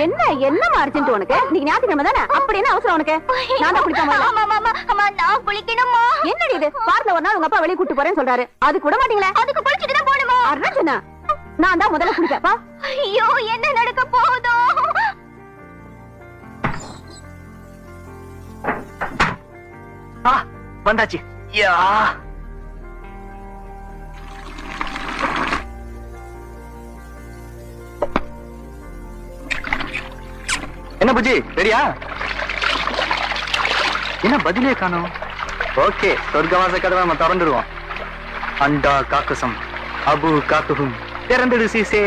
என்ன என்ன அர்ஜென்ட் உனக்கு? நீங்க ஞாயிற்றுக்கிழமை தானே? அப்படி என்ன அவசரம் உனக்கு? நான் தான் குளிக்காம நான் குளிக்கணுமா? என்னடி இது? வாரத்துல ஒரு நாள் உங்க அப்பா வெளியே கூட்டு போறேன்னு சொல்றாரு, அதுக்கு விட மாட்டீங்களே? அதுக்கு குளிச்சுட்டு தான் போகணுமா? அர்ஜுனா, நான் தான் முதல்ல குளிக்கப்பா. ஐயோ, என்ன நடக்க போகுதோ? வந்தாச்சு. யா என்ன புஜி, ரெடியா? என்ன பதிலே காணோம்? ஓகே, சொர்க்கவாச கதவை நம்ம திறந்துடுவோம். அண்டா காக்கசம் அபு காக்குகும் திறந்துடு சீசே.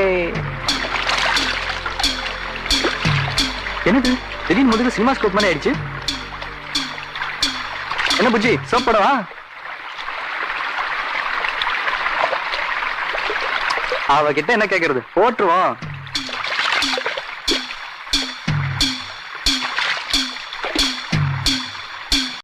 என்னது திடீர்னு முதுகு சினிமா ஸ்கோப் மாதிரி ஆயிடுச்சு? என்ன புஜி, சோப் படவா? அவகிட்ட என்ன கேக்குறது, போட்டுருவோம்.